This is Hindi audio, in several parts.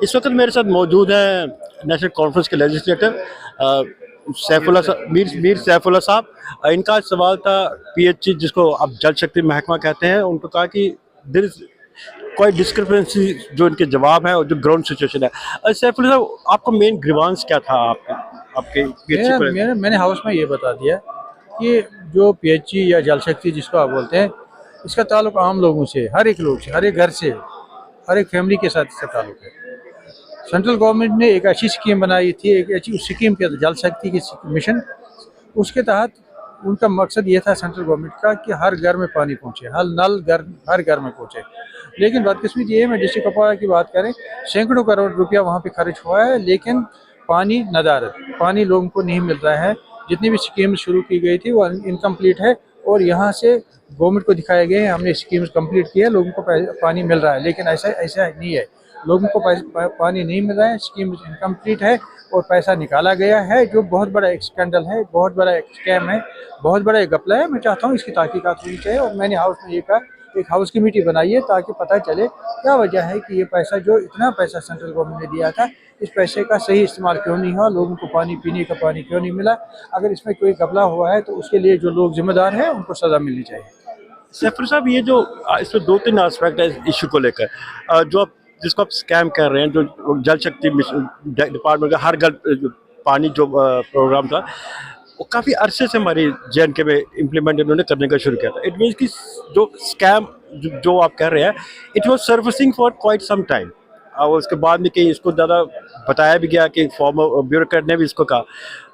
इस वक्त मेरे साथ मौजूद हैं नेशनल कॉन्फ्रेंस के लेजिस्लेटर मीर सैफुल्ला साहब। इनका सवाल था पीएचई जिसको अब जल शक्ति महकमा कहते हैं, उनको कहा कि देयर इज कोई डिस्क्रिपेंसी जो इनके जवाब है और जो ग्राउंड सिचुएशन है। सैफुल्ला साहब, आपको मेन ग्रीवांस क्या था आपके आपके पीएचई को? मैंने हाउस में ये बता दिया कि जो पीएचई या जल शक्ति जिसको आप बोलते हैं, इसका ताल्लुक आम लोगों से, हर एक लोग से, हर एक घर से, हर एक फैमिली के साथ इसका ताल्लुक है। सेंट्रल गवर्नमेंट ने एक अच्छी स्कीम बनाई थी, एक अच्छी स्कीम के जल शक्ति की मिशन, उसके तहत उनका मकसद ये था सेंट्रल गवर्नमेंट का कि हर घर में पानी पहुंचे, हर घर में पहुंचे। लेकिन बदकिस्मती ये है, मैं डिस्ट्रिक्ट कुपवाड़ा की बात करें, सैकड़ों करोड़ रुपया वहाँ पे खर्च हुआ है, लेकिन पानी नदारद, पानी लोगों को नहीं मिल रहा है। जितनी भी स्कीम शुरू की गई थी वो इनकम्प्लीट है, और यहाँ से गवर्नमेंट को दिखाए गए हैं हमने स्कीम्स कंप्लीट की है, लोगों को पानी मिल रहा है, लेकिन ऐसा ऐसा नहीं है। लोगों को पानी नहीं मिल रहा है, स्कीम इनकम्प्लीट है और पैसा निकाला गया है, जो बहुत बड़ा एक स्कैंडल है, बहुत बड़ा एक स्कैम है, बहुत बड़ा एक घपला है। मैं चाहता हूँ इसकी तहकीकात होनी चाहिए, और मैंने हाउस में ये कहा एक हाउस कमेटी बनाई है ताकि पता चले क्या वजह है कि ये पैसा, जो इतना पैसा सेंट्रल गवर्नमेंट ने दिया था, इस पैसे का सही इस्तेमाल क्यों नहीं हुआ, लोगों को पानी पीने का पानी क्यों नहीं मिला। अगर इसमें कोई घपला हुआ है तो उसके लिए जो लोग जिम्मेदार हैं उनको सज़ा मिलनी चाहिए। सैफुल्ला साहब, ये जो इसमें दो तीन एस्पेक्ट है इस इशू को लेकर, जो आप जिसको आप स्कैम कर रहे हैं, जो जल शक्ति डिपार्टमेंट का हर घर पानी जो प्रोग्राम था, वो काफ़ी अरसे से हमारी जेएनके में इम्प्लीमेंट इन्होंने करने का शुरू किया था। इट मीन्स कि जो स्कैम जो आप कह रहे हैं, it was servicing for quite some time, और उसके बाद में कहीं इसको ज़्यादा बताया भी गया कि फॉर्मर ब्यूरोक्रेट ने भी इसको कहा।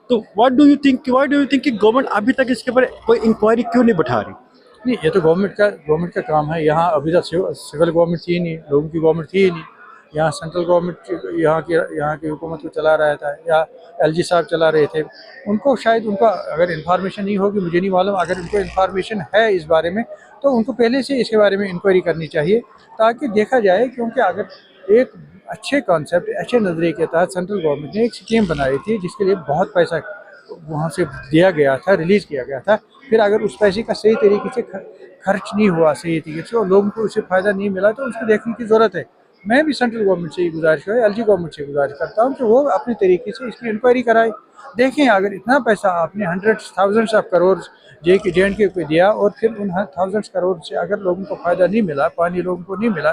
तो व्हाट डू यू थिंक कि गवर्नमेंट अभी तक इसके ऊपर कोई इंक्वायरी क्यों नहीं बैठा रही? नहीं, ये तो गवर्नमेंट का काम है। यहाँ अभी तक सिविल गवर्नमेंट थी ही नहीं, लोगों की गवर्नमेंट थी ही नहीं। यहाँ सेंट्रल गवर्नमेंट यहाँ की हुकूमत को चला रहा था, या एलजी साहब चला रहे थे। उनको शायद उनका अगर इन्फॉर्मेशन नहीं होगी, मुझे नहीं मालूम, अगर उनको इन्फॉर्मेशन है इस बारे में तो उनको पहले से इसके बारे में इंक्वायरी करनी चाहिए, ताकि देखा जाए। क्योंकि अगर एक अच्छे कॉन्सेप्ट, अच्छे नज़रिए के तहत सेंट्रल गवर्नमेंट ने एक स्कीम बनाई थी जिसके लिए बहुत पैसा वहाँ से दिया गया था, रिलीज़ किया गया था, फिर अगर उस पैसे का सही तरीके से खर्च नहीं हुआ, सही तरीके से, और लोगों को उससे फ़ायदा नहीं मिला, तो उसको देखने की ज़रूरत है। मैं भी सेंट्रल गवर्नमेंट से ये गुजारिश है, एलजी गवर्नमेंट से गुजारिश करता हूँ कि वो अपने तरीके से इसकी इंक्वायरी कराए। देखें, अगर इतना पैसा आपने हंड्रेड्स थाउजेंड्स ऑफ करोड़ जे.एन.के को दिया, और फिर उन थाउजेंड्स करोड़ से अगर लोगों को फ़ायदा नहीं मिला, पानी लोगों को नहीं मिला,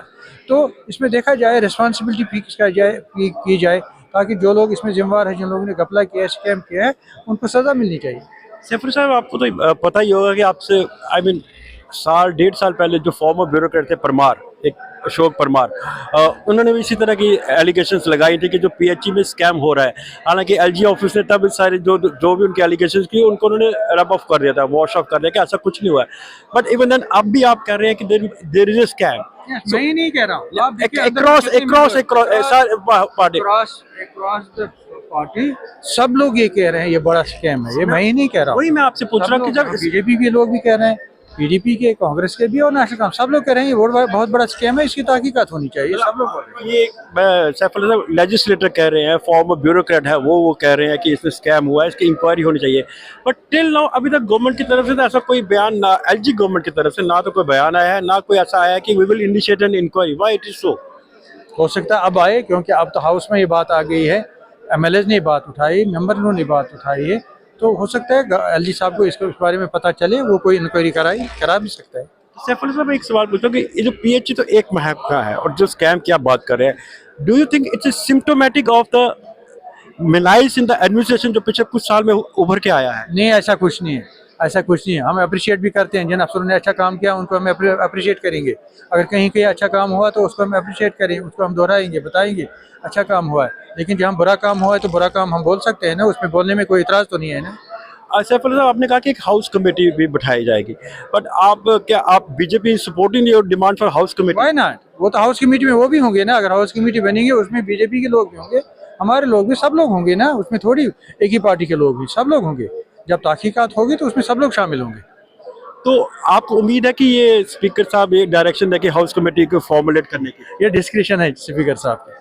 तो इसमें देखा जाए रिस्पॉन्सिबिलिटी फिक्स की जाए, ताकि जो लोग इसमें जिम्मेवार हैं, जिन लोगों ने घपला किया है, स्कैम किया है, उनको सज़ा मिलनी चाहिए। सैफुल्ला साहब, आपको तो पता ही होगा कि आपसे साल डेढ़ साल पहले जो फॉर्मर ब्यूरोक्रेट थे परमार, एक अशोक परमार, उन्होंने भी इसी तरह की एलिगेशंस लगाई थी कि जो पीएचई में स्कैम हो रहा है। हालांकि एलजी ऑफिस ने तब इस सारे जो भी उनके एलिगेशंस की, उनको उन्होंने रब ऑफ कर दिया था, वॉश ऑफ कर दिया कि ऐसा कुछ नहीं हुआ है। बट इवन देन अब भी आप कह रहे हैं कि देयर इज अ स्कैम। मैं ही नहीं कह रहा हूँ, पार्टी सब लोग ये कह रहे हैं ये बड़ा स्कैम है, ये मैं ही नहीं कह रहा हूँ। वही मैं आपसे पूछ रहा हूँ कि जब बीजेपी के लोग भी कह रहे हैं, पीडीपी के, कांग्रेस के भी, और नेशनल कांग्रेस, सब लोग कह रहे हैं ये बहुत बड़ा स्कैम है, इसकी तहकीकात होनी चाहिए, सब लोग बोल रहे हैं। ये सैफुल्ला साहब, लेजिस्लेटर कह रहे हैं, फॉर्मर ब्यूरोक्रेट है वो कह रहे हैं कि इसमें स्कैम हुआ है, इसकी इंक्वायरी होनी चाहिए। बट टिल नाउ अभी तक गवर्नमेंट की तरफ से तो ऐसा कोई बयान, ना एलजी गवर्नमेंट की तरफ से ना तो कोई बयान आया है, ना कोई ऐसा आया है कि we will initiate an inquiry. Why it is so? हो सकता है अब आए, क्योंकि अब तो हाउस में ये बात आ गई है, एमएलए ने बात उठाई, मेंबर ने बात उठाई है, तो हो सकता है एलजी साहब को इसके बारे में पता चले, वो कोई इंक्वायरी करा भी सकता है। सैफुल्ला साहब, एक सवाल पूछता हूँ कि ये जो पीएचई तो एक महकमा है, और जो स्कैम की आप बात कर रहे हैं, do you think it's symptomatic of the Millais in the administration जो पिछले कुछ साल में उभर के आया है? नहीं, ऐसा कुछ नहीं है, ऐसा कुछ नहीं है। हम अप्रिशिएट भी करते हैं, जिन अफसरों ने अच्छा काम किया उनको हम अप्रिशिएट करेंगे। अगर कहीं कहीं अच्छा काम हुआ तो उसको हम अप्रिशिएट करेंगे, उसको हम दोहराएंगे, बताएंगे अच्छा काम हुआ है। लेकिन जहाँ बुरा काम हुआ है तो बुरा काम हम बोल सकते हैं ना, उसमें बोलने में कोई इतराज़ तो नहीं है ना। सैफुल्ला साहब, आपने कहा कि एक हाउस कमेटी भी बिठाई जाएगी, बट आप BJP supporting your demand for house committee? Why not, वो तो हाउस कमेटी में वो भी होंगे ना। अगर हाउस कमेटी बनेंगे उसमें बीजेपी के लोग भी होंगे, हमारे लोग भी, सब लोग होंगे ना उसमें, थोड़ी एक ही पार्टी के लोग भी, सब लोग होंगे। जब तहकीकात होगी तो उसमें सब लोग शामिल होंगे। तो आपको उम्मीद है कि ये स्पीकर साहब ये डायरेक्शन दें कि हाउस कमेटी को फॉर्मुलेट करने की? ये डिस्क्रिप्शन है स्पीकर साहब का,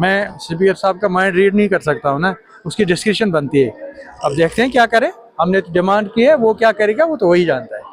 मैं स्पीकर साहब का माइंड रीड नहीं कर सकता हूँ ना, उसकी डिस्क्रिप्शन बनती है। अब देखते हैं क्या करें, हमने तो डिमांड की है, वो क्या करेगा वो तो वही जानता है।